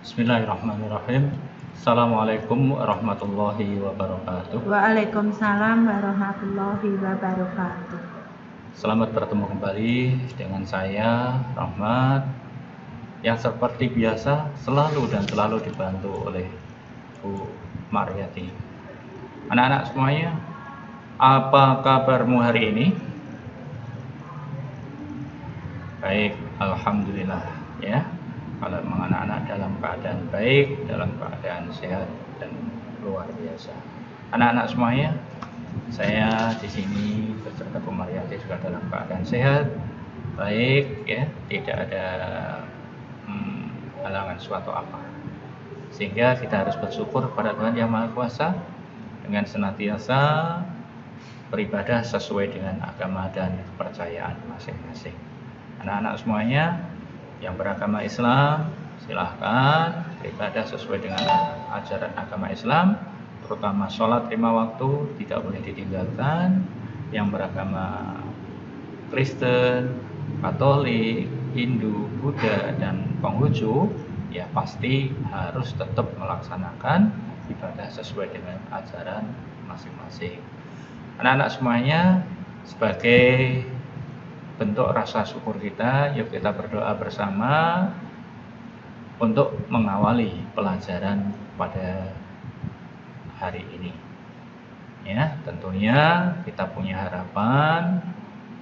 Bismillahirrahmanirrahim. Assalamualaikum warahmatullahi wabarakatuh. Waalaikumsalam warahmatullahi wabarakatuh. Selamat bertemu kembali dengan saya, Rahmat, yang seperti biasa selalu dibantu oleh Bu Maryati. Anak-anak semuanya, apa kabarmu hari ini? Baik, alhamdulillah ya. Kalau memang anak-anak dalam keadaan baik, dalam keadaan sehat dan luar biasa. Anak-anak semuanya, saya di sini beserta Bu Maryati juga dalam keadaan sehat, baik ya, tidak ada halangan suatu apa. Sehingga kita harus bersyukur pada Tuhan Yang Maha Kuasa dengan senantiasa beribadah sesuai dengan agama dan kepercayaan masing-masing. Anak-anak semuanya yang beragama Islam, silahkan beribadah sesuai dengan ajaran agama Islam, terutama sholat 5 waktu tidak boleh ditinggalkan. Yang beragama Kristen, Katolik, Hindu, Buddha, dan Konghucu ya pasti harus tetap melaksanakan ibadah sesuai dengan ajaran masing-masing. Anak-anak semuanya, sebagai bentuk rasa syukur kita, yuk kita berdoa bersama untuk mengawali pelajaran pada hari ini. Ya, tentunya kita punya harapan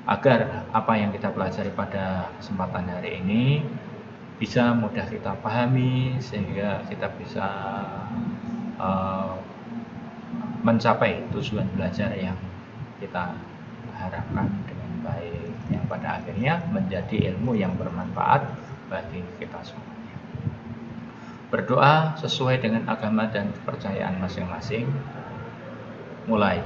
agar apa yang kita pelajari pada kesempatan hari ini bisa mudah kita pahami, sehingga kita bisa mencapai tujuan belajar yang kita harapkan dengan baik, yang pada akhirnya menjadi ilmu yang bermanfaat bagi kita semuanya. Berdoa sesuai dengan agama dan kepercayaan masing-masing. Mulai.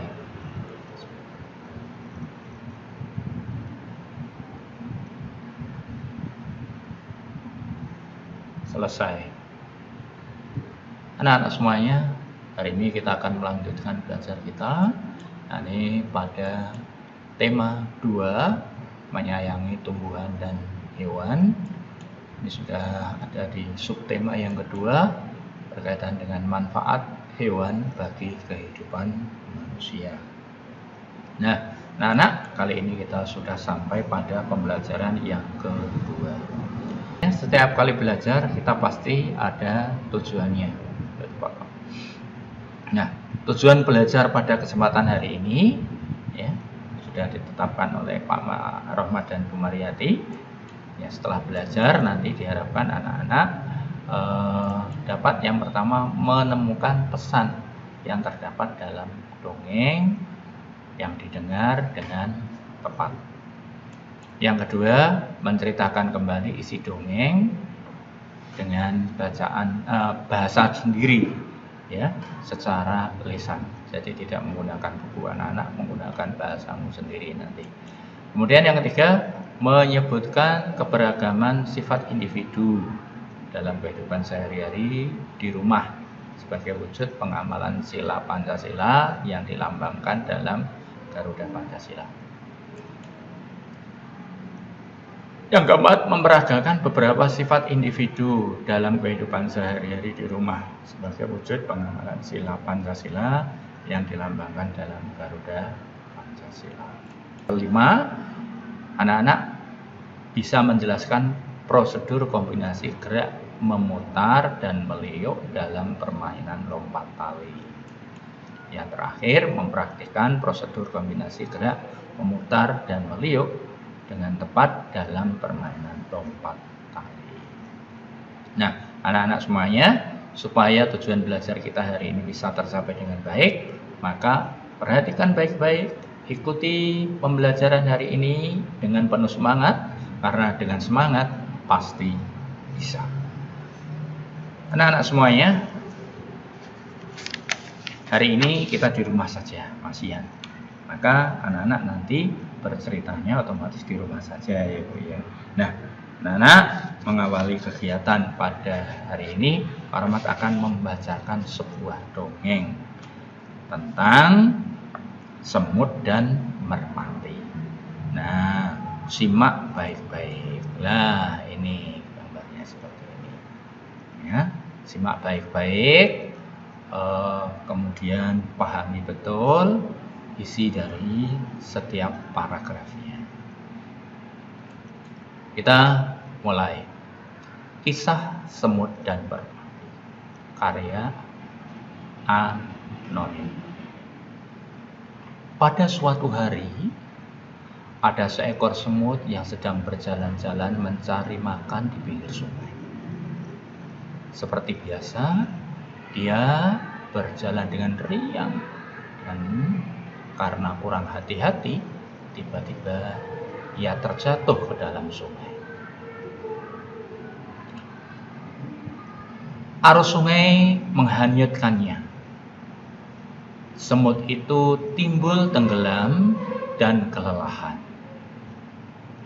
Selesai. Anak-anak semuanya, hari ini kita akan melanjutkan belajar kita. Nah, ini pada tema 2, menyayangi tumbuhan dan hewan. Ini sudah ada di subtema yang kedua, berkaitan dengan manfaat hewan bagi kehidupan manusia. Nah, anak-anak, kali ini kita sudah sampai pada pembelajaran yang kedua. Setiap kali belajar kita pasti ada tujuannya. Nah, tujuan belajar pada kesempatan hari ini ya sudah ditetapkan oleh Pak Rahmat dan Bu Maryati. Ya, setelah belajar nanti diharapkan anak-anak dapat yang pertama menemukan pesan yang terdapat dalam dongeng yang didengar dengan tepat. Yang kedua, menceritakan kembali isi dongeng dengan bacaan bahasa sendiri ya, secara lisan. Jadi tidak menggunakan buku, anak-anak menggunakan bahasamu sendiri nanti. Kemudian yang ketiga, menyebutkan keberagaman sifat individu dalam kehidupan sehari-hari di rumah sebagai wujud pengamalan sila Pancasila yang dilambangkan dalam Garuda Pancasila. Yang keempat, memperagakan beberapa sifat individu dalam kehidupan sehari-hari di rumah sebagai wujud pengamalan sila Pancasila yang dilambangkan dalam Garuda Pancasila. Kelima, anak-anak bisa menjelaskan prosedur kombinasi gerak memutar dan meliuk dalam permainan lompat tali. Yang terakhir, mempraktikkan prosedur kombinasi gerak memutar dan meliuk dengan tepat dalam permainan lompat tali. Nah, anak-anak semuanya, supaya tujuan belajar kita hari ini bisa tercapai dengan baik, maka perhatikan baik-baik, ikuti pembelajaran hari ini dengan penuh semangat, karena dengan semangat pasti bisa. Anak-anak semuanya, hari ini kita di rumah saja, masihan. Maka anak-anak nanti berceritanya otomatis di rumah saja ya Bu ya. Nah, anak-anak mengawali kegiatan pada hari ini, Pak Rahmat akan membacakan sebuah dongeng tentang semut dan merpati. Nah, simak baik-baik. Lah, ini gambarnya seperti ini. Ya. Simak baik-baik, kemudian pahami betul isi dari setiap paragrafnya. Kita mulai. Kisah Semut dan Merpati, karya Anonim. Pada suatu hari, ada seekor semut yang sedang berjalan-jalan mencari makan di pinggir sungai. Seperti biasa, dia berjalan dengan riang dan karena kurang hati-hati, tiba-tiba ia terjatuh ke dalam sungai. Arus sungai menghanyutkannya. Semut itu timbul tenggelam dan kelelahan.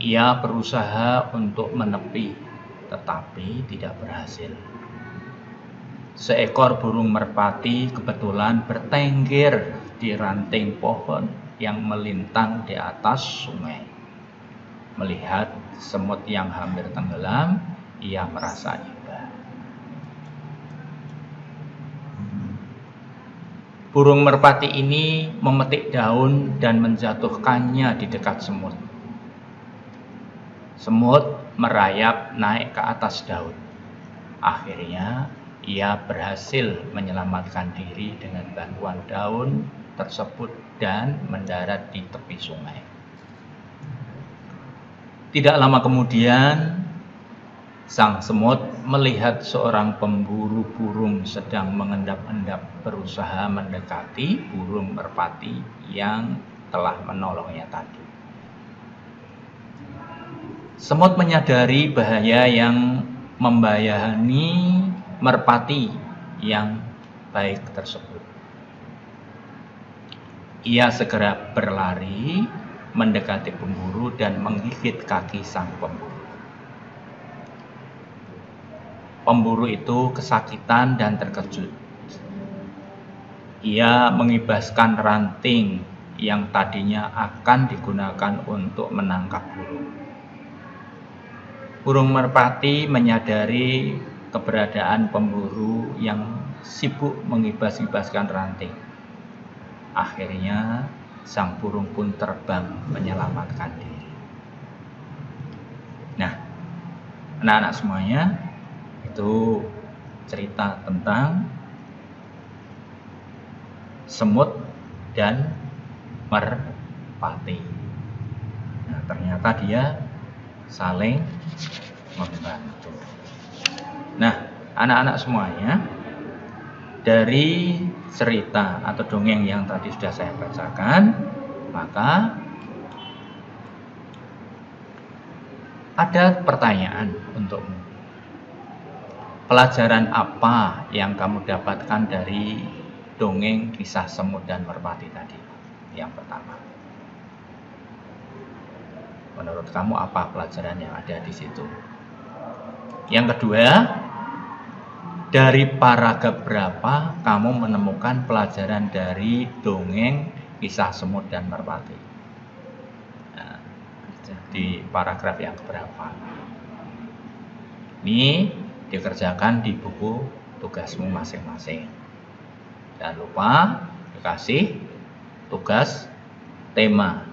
Ia berusaha untuk menepi, tetapi tidak berhasil. Seekor burung merpati kebetulan bertengger di ranting pohon yang melintang di atas sungai. Melihat semut yang hampir tenggelam, ia merasa iba. Burung merpati ini memetik daun dan menjatuhkannya di dekat semut. Semut merayap naik ke atas daun. Akhirnya, ia berhasil menyelamatkan diri dengan bantuan daun tersebut dan mendarat di tepi sungai. Tidak lama kemudian, sang semut melihat seorang pemburu burung sedang mengendap-endap berusaha mendekati burung merpati yang telah menolongnya tadi. Semut menyadari bahaya yang membayani merpati yang baik tersebut. Ia segera berlari mendekati pemburu dan menggigit kaki sang pemburu. Pemburu itu kesakitan dan terkejut. Ia mengibaskan ranting yang tadinya akan digunakan untuk menangkap burung. Burung merpati menyadari keberadaan pemburu yang sibuk mengibas-ibaskan ranting. Akhirnya, sang burung pun terbang menyelamatkan diri. Nah, anak-anak semuanya, itu cerita tentang semut dan merpati. Nah, ternyata dia saling membantu. Nah, anak-anak semuanya, dari cerita atau dongeng yang tadi sudah saya bacakan, maka ada pertanyaan untukmu. Pelajaran apa yang kamu dapatkan dari dongeng kisah semut dan merpati tadi? Yang pertama, menurut kamu apa pelajaran yang ada di situ? Yang kedua, dari paragraf berapa kamu menemukan pelajaran dari dongeng kisah semut dan merpati? Nah, di paragraf yang berapa? Ini dikerjakan di buku tugasmu masing-masing. Jangan lupa dikasih tugas tema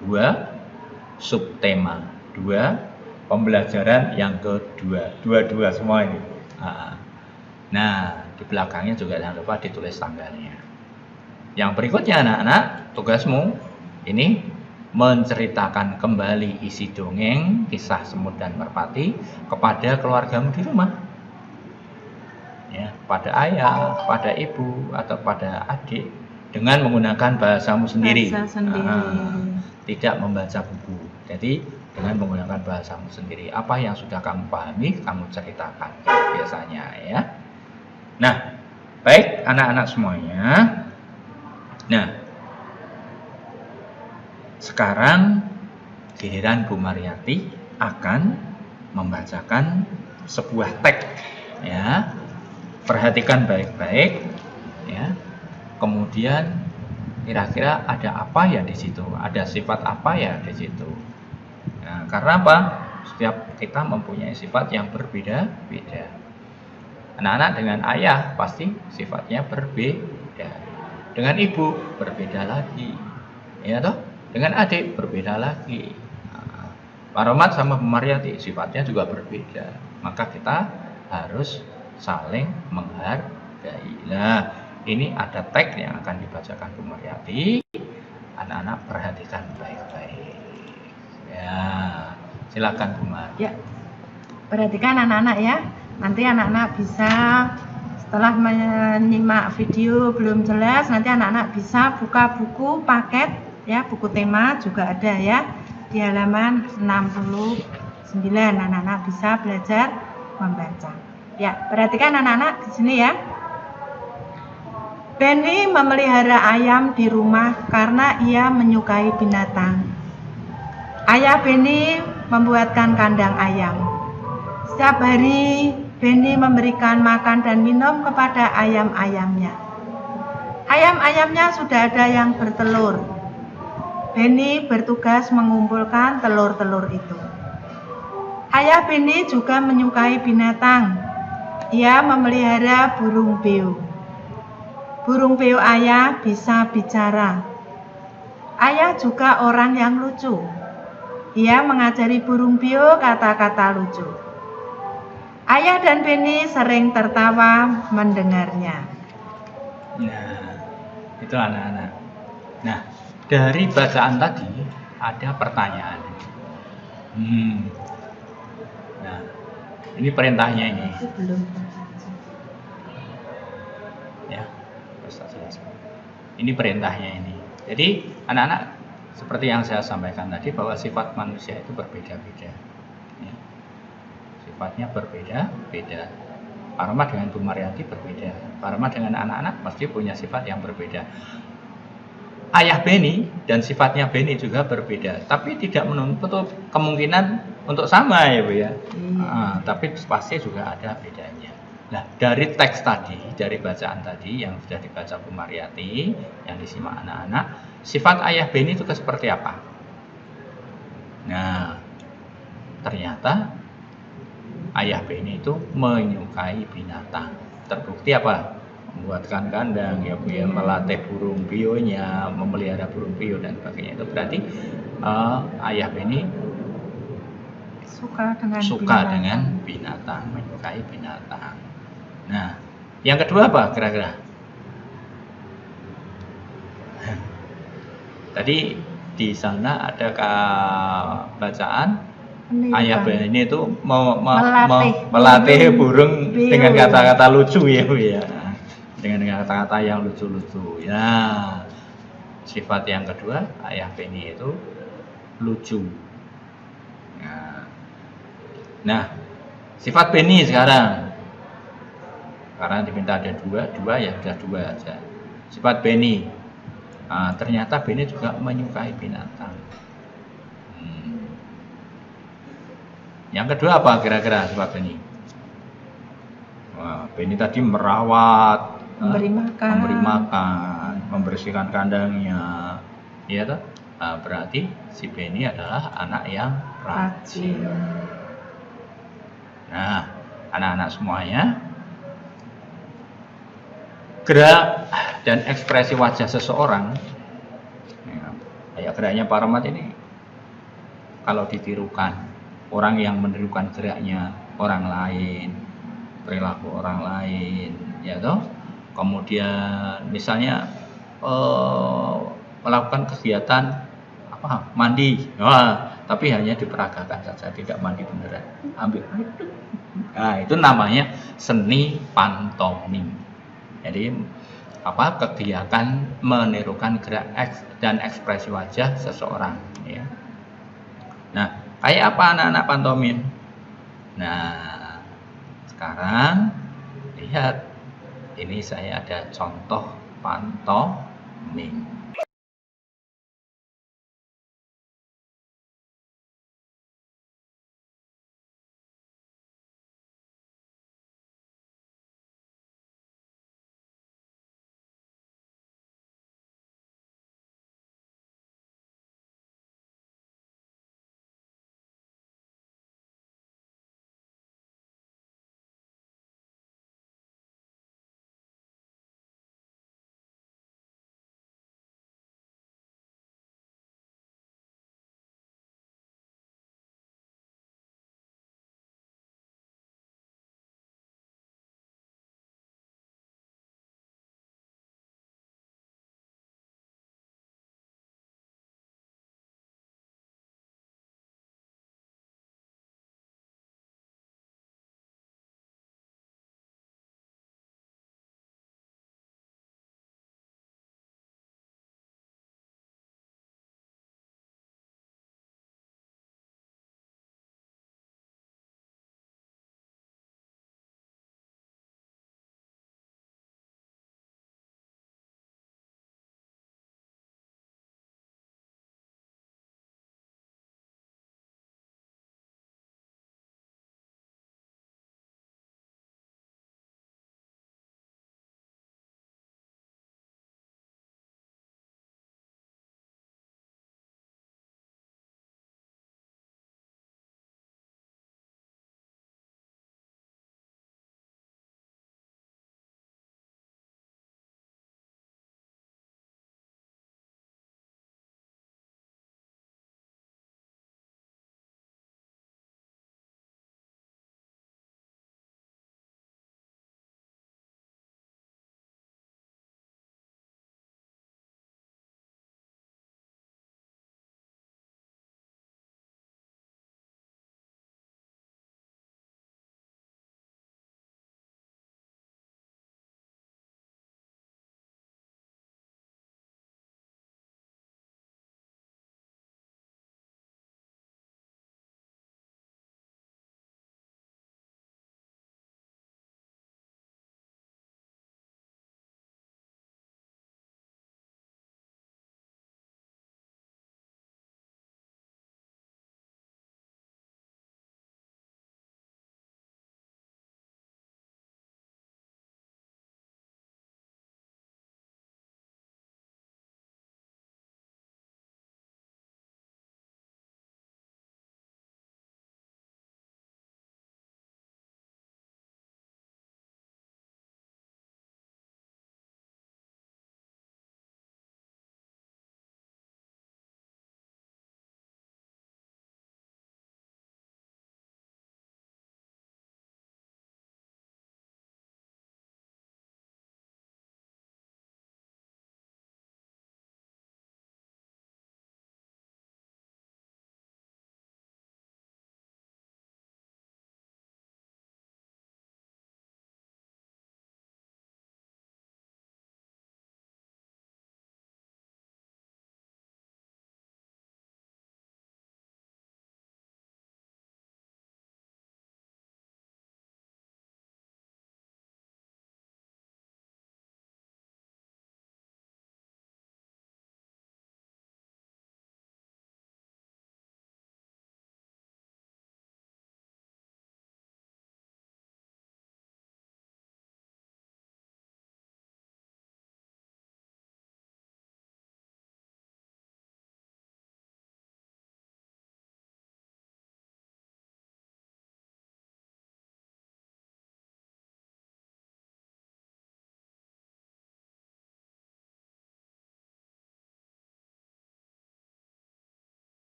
2, subtema 2, pembelajaran yang kedua. Dua-dua semua ini. Nah, di belakangnya juga jangan lupa ditulis tanggalnya. Yang berikutnya anak-anak, tugasmu ini menceritakan kembali isi dongeng kisah semut dan merpati kepada keluargamu di rumah, ya, pada ayah, pada ibu, atau pada adik dengan menggunakan bahasamu sendiri. Tidak membaca buku. Jadi dengan menggunakan bahasamu sendiri. Apa yang sudah kamu pahami, kamu ceritakan biasanya, ya. Nah, baik anak-anak semuanya. Nah, sekarang giliran Bu Mariati akan membacakan sebuah teks, ya. Perhatikan baik-baik, ya. Kemudian kira-kira ada apa ya di situ? Ada sifat apa ya di situ? Nah, karena apa? Setiap kita mempunyai sifat yang berbeda-beda. Anak-anak dengan ayah pasti sifatnya berbeda. Dengan ibu berbeda lagi. Ya toh? Dengan adik berbeda lagi. Nah, Pak Romat sama Bu Mariati sifatnya juga berbeda. Maka kita harus saling menghargai. Nah, ini ada teks yang akan dibacakan Bu Mariati. Anak-anak perhatikan baik-baik. Ya, silakan Bu Mar. Ya, perhatikan anak-anak ya. Nanti anak-anak bisa setelah menyimak video belum jelas, nanti anak-anak bisa buka buku paket ya, buku tema juga ada ya. Di halaman 69 anak-anak bisa belajar membaca. Ya, perhatikan anak-anak di sini ya. Benny memelihara ayam di rumah karena ia menyukai binatang. Ayah Benny membuatkan kandang ayam. Setiap hari Benny memberikan makan dan minum kepada ayam-ayamnya. Ayam-ayamnya sudah ada yang bertelur. Benny bertugas mengumpulkan telur-telur itu. Ayah Benny juga menyukai binatang. Ia memelihara burung beo. Burung beo ayah bisa bicara. Ayah juga orang yang lucu. Ia mengajari burung beo kata-kata lucu. Ayah dan Benny sering tertawa mendengarnya. Nah, itu anak-anak. Nah, dari bacaan tadi ada pertanyaan. Nah, ini perintahnya ini. Itu belum. Ya, Ustaz jelaskan. Ini perintahnya ini. Jadi anak-anak seperti yang saya sampaikan tadi bahwa sifat manusia itu berbeda-beda. Ya. Sifatnya berbeda-beda. Pak Rahmat dengan Bu Mariati berbeda. Pak Rahmat dengan anak-anak pasti punya sifat yang berbeda. Ayah Benny dan sifatnya Benny juga berbeda, tapi tidak menuntut kemungkinan untuk sama ya Bu ya. Tapi pasti juga ada bedanya. Nah, dari teks tadi, dari bacaan tadi yang sudah dibaca Bu Mariati, yang disimak anak-anak, sifat ayah Benny itu seperti apa? Nah, ternyata ayah Benny itu menyukai binatang. Terbukti apa? Membuatkan kandang, ya Bu ya, melatih burung bionya, memelihara burung bio dan sebagainya. Itu berarti ayah Benny suka dengan binatang, menyukai binatang. Nah, yang kedua apa kira-kira? Tadi di sana ada bacaan ayah Benny itu melatih burung dengan kata-kata lucu ya Bu ya. Dengan kata-kata yang lucu-lucu. Ya. Sifat yang kedua, ayah Benny itu lucu. Nah, sifat Benny sekarang. Karena diminta ada dua ya sudah dua aja. Sifat Benny. Ternyata Benny juga menyukai binatang. Yang kedua apa kira-kira sifat Benny? Benny tadi merawat, memberi makan, membersihkan kandangnya, ya toh? Berarti si Benny adalah anak yang rajin. Nah, anak-anak semuanya, gerak dan ekspresi wajah seseorang, ya, kayak geraknya Pak Rahmat ini, kalau ditirukan, orang yang menirukan geraknya orang lain, perilaku orang lain, ya toh. Kemudian misalnya melakukan kegiatan mandi, tapi hanya diperagakan saja, tidak mandi beneran, ambil. Nah, itu namanya seni pantomim. Jadi kegiatan menirukan gerak dan ekspresi wajah seseorang. Ya. Nah, kayak apa anak-anak pantomim? Nah, sekarang lihat, ini saya ada contoh pantomim.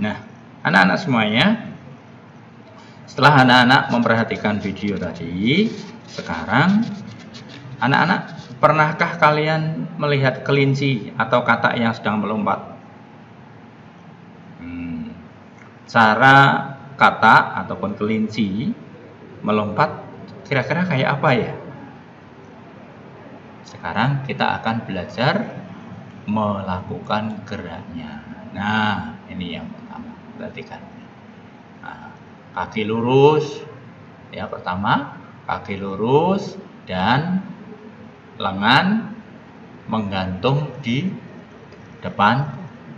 Nah, anak-anak semuanya, setelah anak-anak memperhatikan video tadi, sekarang anak-anak, pernahkah kalian melihat kelinci atau katak yang sedang melompat? Cara katak ataupun kelinci melompat kira-kira kayak apa ya? Sekarang kita akan belajar melakukan geraknya. Nah, ini yang pertama, perhatikan. Nah, kaki lurus, ya pertama, kaki lurus dan lengan menggantung di depan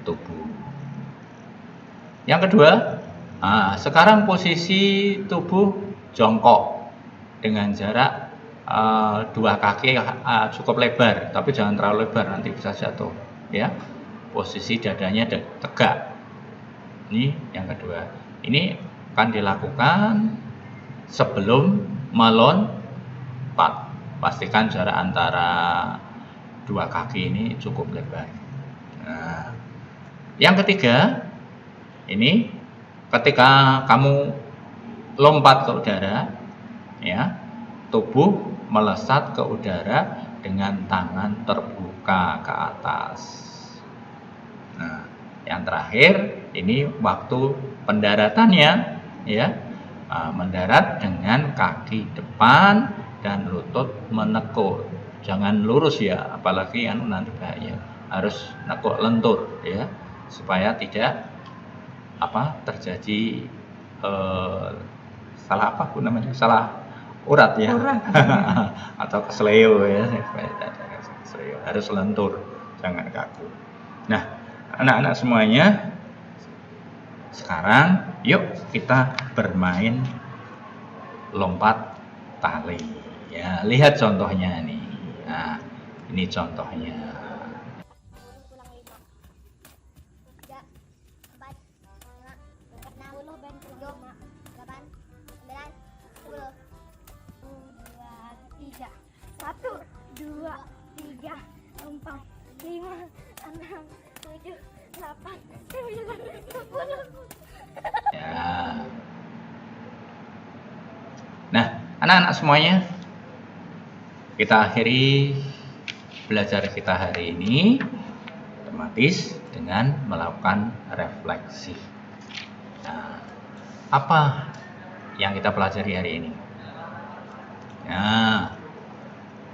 tubuh. Yang kedua, sekarang posisi tubuh jongkok dengan jarak dua kaki cukup lebar, tapi jangan terlalu lebar, nanti bisa jatuh. Ya, posisi dadanya tegak. Ini yang kedua. Ini akan dilakukan sebelum melompat. Pastikan jarak antara dua kaki ini cukup lebar. Nah, yang ketiga, ini ketika kamu lompat ke udara, ya, tubuh melesat ke udara dengan tangan terbuka ke atas. Nah, yang terakhir ini waktu pendaratannya, ya, mendarat dengan kaki depan dan lutut menekuk. Jangan lurus ya, apalagi yang nanti bahaya. Harus nekuk lentur, ya, supaya tidak terjadi salah apa pun namanya, salah urat ya, atau kesleo ya, supaya tidak kesleo, harus lentur, jangan kaku. Nah, anak-anak semuanya, sekarang yuk kita bermain lompat tali. Ya, lihat contohnya nih. Nah, ini contohnya. Satu, dua, tiga, empat, lima, enam, tujuh, delapan, sembilan, 10. Ya. Nah, anak-anak semuanya, kita akhiri belajar kita hari ini otomatis dengan melakukan refleksi. Nah, apa yang kita pelajari hari ini? Nah,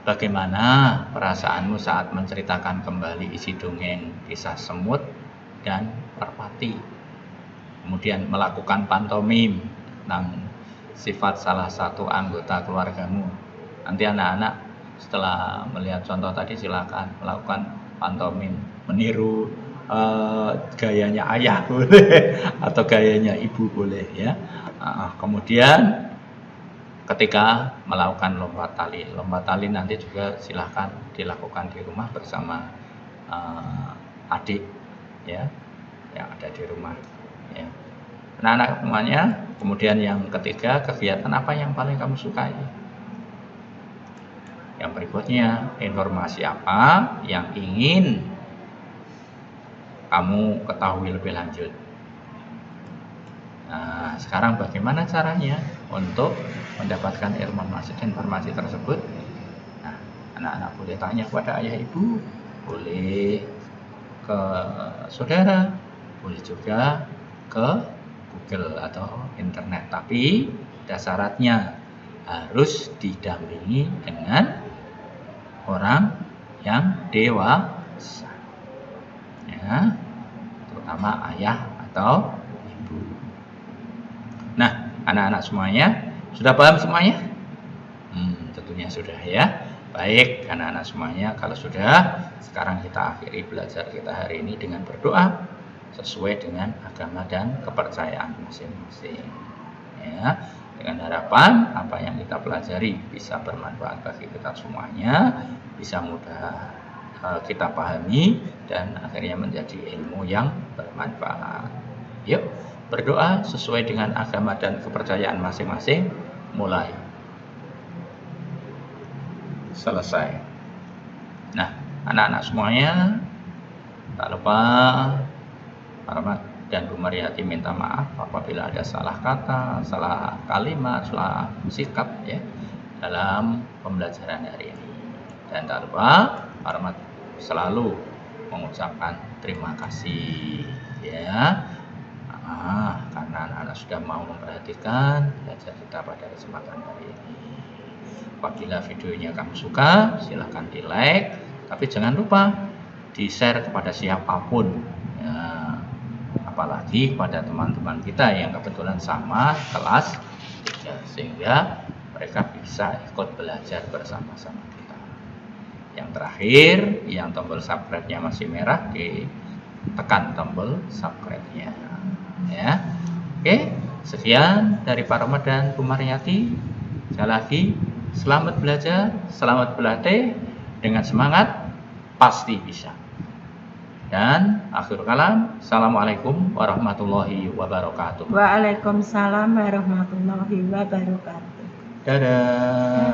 bagaimana perasaanmu saat menceritakan kembali isi dongeng kisah semut dan merpati? Kemudian melakukan pantomim tentang sifat salah satu anggota keluargamu. Nanti anak-anak setelah melihat contoh tadi silakan melakukan pantomim, meniru gayanya ayah boleh atau gayanya ibu boleh, ya. Kemudian ketika melakukan lompat tali nanti juga silahkan dilakukan di rumah bersama adik, ya, yang ada di rumah, ya. Anak-anak semuanya. Kemudian yang ketiga, kegiatan apa yang paling kamu sukai? Yang berikutnya, informasi apa yang ingin kamu ketahui lebih lanjut? Nah, sekarang bagaimana caranya untuk mendapatkan informasi tersebut? Nah, anak-anak boleh tanya kepada ayah ibu, boleh ke saudara, boleh juga ke Google atau internet, tapi ada syaratnya, harus didampingi dengan orang yang dewasa, ya, terutama ayah atau ibu. Nah, anak-anak semuanya sudah paham semuanya? Tentunya sudah, ya. Baik, anak-anak semuanya, kalau sudah, sekarang kita akhiri belajar kita hari ini dengan berdoa sesuai dengan agama dan kepercayaan masing-masing, ya, dengan harapan apa yang kita pelajari bisa bermanfaat bagi kita semuanya, bisa mudah kita pahami dan akhirnya menjadi ilmu yang bermanfaat. Yuk berdoa sesuai dengan agama dan kepercayaan masing-masing, mulai. Selesai. Nah, anak-anak semuanya, tak lupa dan Bu Mariati minta maaf apabila ada salah kata, salah kalimat, salah sikap ya dalam pembelajaran hari ini. Dan tak lupa Pak selalu mengucapkan terima kasih ya. Karena anak-anak sudah mau memperhatikan belajar kita pada kesempatan hari ini. Apabila videonya kamu suka, silahkan di like, tapi jangan lupa di share kepada siapapun ya, apalagi pada teman-teman kita yang kebetulan sama kelas 3, sehingga mereka bisa ikut belajar bersama-sama kita. Yang terakhir, yang tombol subscribe-nya masih merah, ditekan tombol subscribe-nya ya. Oke, sekian dari Pak Rahmat dan Bu Mariati. Sekali lagi, selamat belajar, selamat berlatih, dengan semangat pasti bisa. Dan akhir kalam, assalamualaikum warahmatullahi wabarakatuh. Waalaikumsalam warahmatullahi wabarakatuh. Dadah.